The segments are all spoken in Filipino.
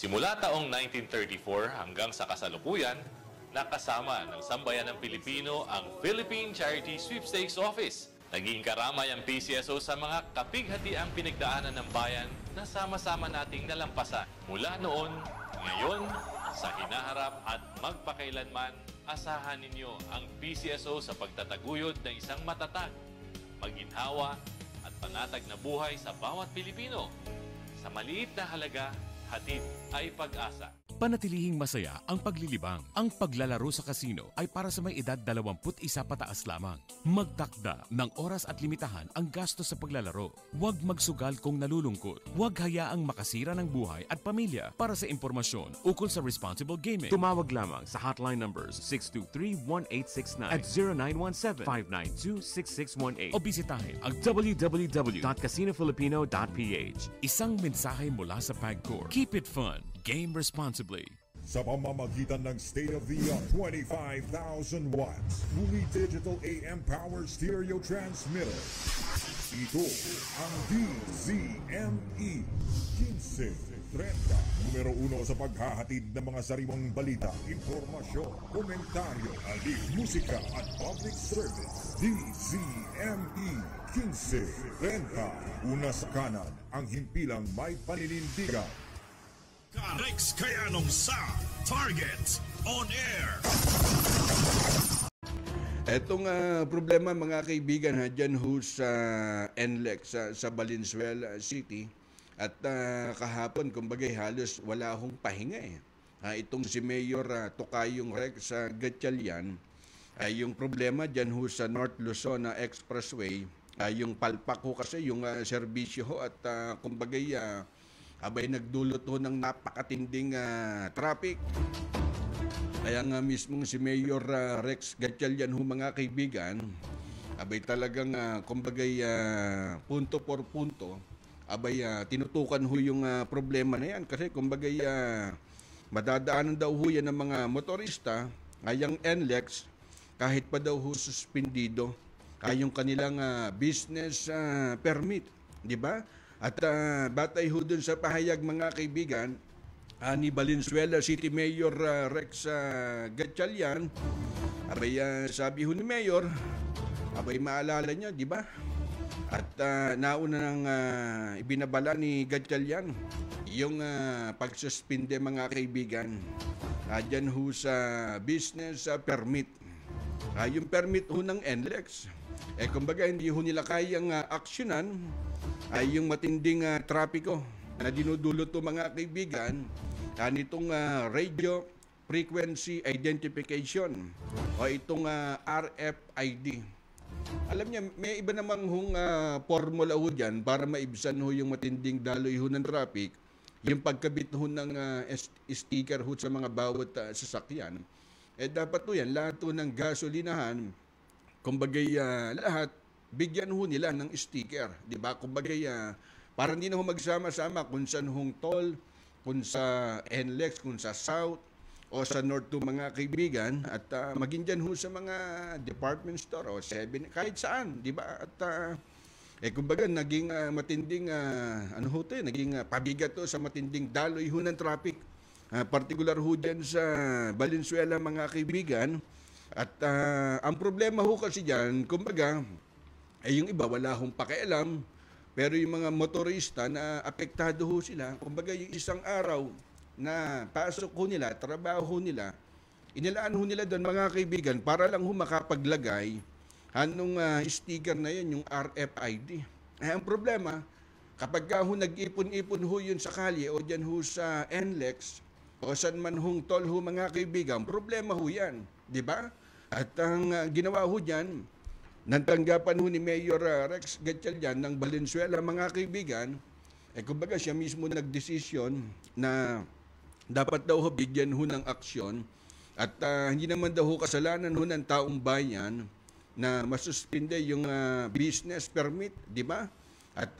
Simula taong 1934 hanggang sa kasalukuyan, nakasama ng sambayan ng Pilipino ang Philippine Charity Sweepstakes Office. Naging karamay ang PCSO sa mga kapighatiang pinagdaanan ng bayan na sama-sama nating nalampasan. Mula noon, ngayon, sa hinaharap at magpakailanman, asahan ninyo ang PCSO sa pagtataguyod ng isang matatag, maginhawa at panatag na buhay sa bawat Pilipino. Sa maliit na halaga, hatid ay pag-asa. Panatilihing masaya ang paglilibang. Ang paglalaro sa kasino ay para sa may edad 21 pataas lamang. Magtakda ng oras at limitahan ang gastos sa paglalaro. Huwag magsugal kung nalulungkot. Huwag hayaang makasira ng buhay at pamilya. Para sa impormasyon ukol sa responsible gaming, tumawag lamang sa hotline numbers 623-1869 at 0917-592-6618 o bisitahin ang www.casinofilipino.ph. Isang mensahe mula sa PAGCOR. Keep it fun. Game responsibly. Sa pamamagitan ng state-of-the-art 25,000 watts fully digital AM power stereo transmitter. Ito ang DZME 1530, numero 1 sa paghahatid ng mga sariwang balita, impormasyon, komentaryo, alik, musika at public service. DZME 1530, una sa kanan, ang himpilang may paninindigan. Rex Kayanong sa Target On Air. Etong problema mga kaibigan dyan ho sa NLEX sa Valenzuela City at kahapon kumbagay halos wala hong pahinga itong si Mayor Tocayong Rex Gatchalian ay yung problema dyan ho sa North Luzon Expressway yung palpak ho kasi yung serbisyo ho at kumbagay abay nagdulot ho ng napakatinding traffic. Kaya nga mismong si Mayor Rex Gatchalian ho mga kaibigan, abay talagang kumbagay punto por punto, abay tinutukan ho yung problema na yan. Kasi kumbagay madadaanan daw ho yan ng mga motorista, ngayang NLEX, kahit pa daw ho suspendido yung kanilang business permit, di ba? At batay ho dun sa pahayag mga kaibigan ni Valenzuela City Mayor Rex Gatchalian, abay sabi ho ni Mayor, abay maalala niya, di ba? At nauna nang ibinabala ni Gatchalian yung pagsuspinde mga kaibigan dyan ho sa business permit. Yung permit ho ng NLEX, kumbaga hindi ho nila kayang aksyonan ay yung matinding trapiko na dinudulot to mga kaibigan nitong radio frequency identification o itong RFID. Alam niya, may iba namang hong formula ho dyan para maibsan ho yung matinding daloy ho ng traffic, yung pagkabit ho ng sticker ho sa mga bawat sasakyan. Dapat ho yan, lahat ho ng gasolinahan, kumbagay lahat, bigyan ho nila ng sticker, di ba? Kumbaga, para hindi na ho magsama-sama kung saan hong toll, kung sa NLEX, kung sa South, o sa North to mga kaibigan, at maging dyan ho sa mga department store o 7, kahit saan, di ba? At kumbaga, naging matinding, naging pabigat to sa matinding daloy ho ng traffic. Partikular ho dyan sa Valenzuela mga kaibigan. At ang problema ho kasi dyan, kumbaga, yung iba wala hong pakialam, pero yung mga motorista na apektado ho sila, kumbaga yung isang araw na pasok ho nila, trabaho ho nila, inilaan ho nila doon mga kaibigan para lang ho makapaglagay anong sticker na yun, yung RFID. Ang problema, kapag ho nag-ipon-ipon ho yun sa kalye o dyan ho sa NLEX o saan man hong toll ho mga kaibigan, problema ho yan, di ba? At ang ginawa ho dyan, natanggapan ho ni Mayor Rex Gatchalian ng Valenzuela mga kaibigan, kumbaga siya mismo nagdesisyon na dapat daw ho bigyan ho ng aksyon at hindi naman daw ho kasalanan ho ng taong bayan na masuspinde yung business permit, di ba? At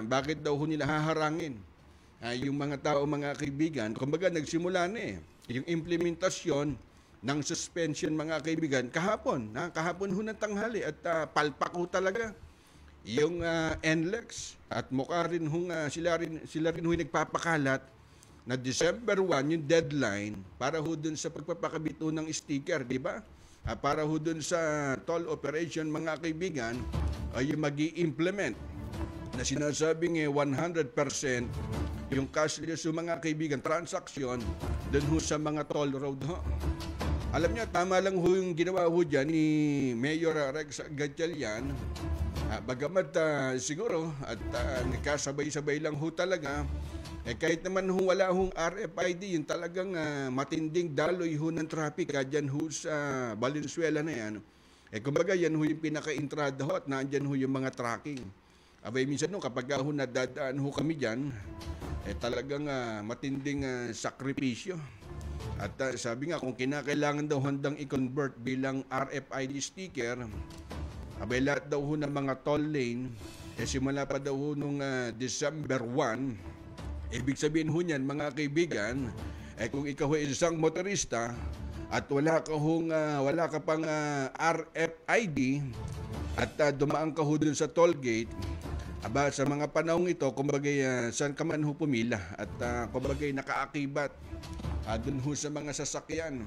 bakit daw ho nila haharangin yung mga tao mga kaibigan, kumbaga nagsimula na yung implementasyon ng suspension mga kaibigan kahapon ho ng tanghali at palpak ho talaga yung NLEX at mukha rin hong sila rin ho nagpapakalat na December 1 yung deadline para ho dun sa pagpapakabit ho ng sticker, di ba? Para ho dun sa toll operation, mga kaibigan, ay yung mag-i-implement na sinasabing 100% yung cashless yung mga kaibigan transaksyon dun ho sa mga toll road ho. Alam niyo, tama lang ho yung ginawa ho dyan ni Mayor Rex Gatchalian. Bagamat siguro at nagkasabay-sabay lang ho talaga, kahit naman ho wala hong RFID, yung talagang matinding daloy ho ng traffic dyan ho sa Valenzuela na yan. Kumbaga yan ho yung pinaka-entrada ho at nandyan ho yung mga tracking. Abay minsan no, kapag ho nadadaan ho kami dyan, talagang matinding sakripisyo. At sabi nga, kung kinakailangan daw handang i-convert bilang RFID sticker, abay lahat daw ho ng mga toll lane, simula pa daw ho nung December 1, ibig sabihin ho niyan, mga kaibigan, kung ikaw ay isang motorista at wala ka pang RFID at dumaan ka ho dun sa toll gate, aba sa mga panahong ito, kumbaga saan ka man ho pumila at kumbaga nakaakibat dun ho sa mga sasakyan.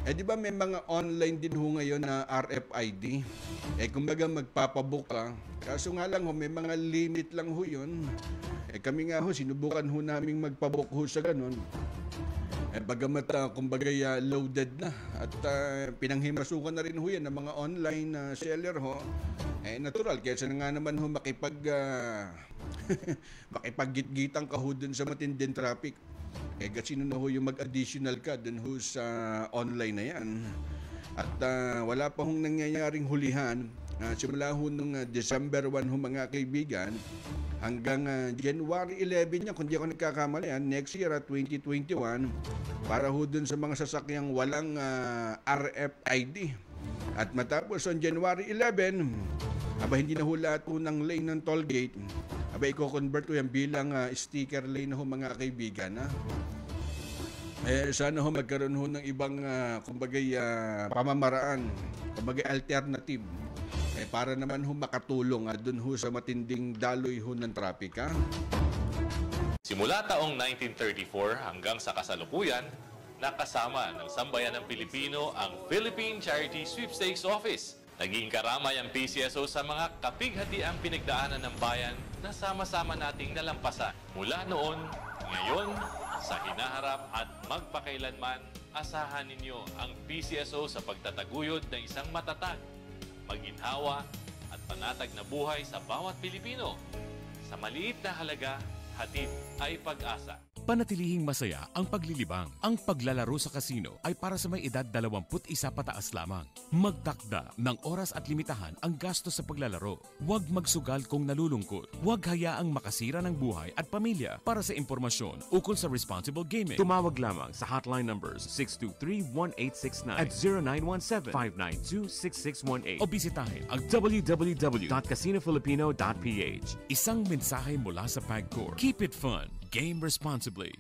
Di ba may mga online din ho ngayon na RFID? Kumbaga magpapabook ka. Kaso nga lang ho, may mga limit lang ho yun. Kami nga ho, sinubukan ho namin magpabook ho sa ganun. Bagamat kumbaga loaded na at pinanghimasukan na rin ho yan ng mga online seller ho. Natural, kaysa nga naman ho makipaggit-gitang ka ho dun sa matinding traffic. Sino na ho yung mag-additional ka dun ho sa online na yan. At wala pa hong nangyayaring hulihan simula ho nung December 1 ho, mga kaibigan, hanggang January 11 niya, kung di ako nagkakamali, next year at 2021, para ho dun sa mga sasakyang walang RFID. At matapos on January 11, hindi na ho lahat ho ng lane ng toll gate, i-convert ko yan bilang sticker lane ho, mga kaibigan. Sana ho magkaroon ho ng ibang pamamaraan, alternative, para naman ho makatulong dun ho sa matinding daloy ho ng trapika. Simula taong 1934 hanggang sa kasalukuyan, nakasama ng sambayan ng Pilipino ang Philippine Charity Sweepstakes Office. Naging karamay ang PCSO sa mga kapighatiang pinagdaanan ng bayan na sama-sama nating nalampasan. Mula noon, ngayon, sa hinaharap at magpakailanman, asahan ninyo ang PCSO sa pagtataguyod ng isang matatag, maginhawa at panatag na buhay sa bawat Pilipino. Sa maliit na halaga, hatid ay pag-asa. Panatilihing masaya ang paglilibang. Ang paglalaro sa kasino ay para sa may edad 21 pataas lamang. Magtakda ng oras at limitahan ang gasto sa paglalaro. Huwag magsugal kung nalulungkot. Huwag hayaang makasira ng buhay at pamilya. Para sa impormasyon ukol sa responsible gaming, tumawag lamang sa hotline numbers 623-1869 at 0917-592-6618 o bisitahin ang www.casinofilipino.ph. Isang mensahe mula sa PAGCOR. Keep it fun. Game responsibly.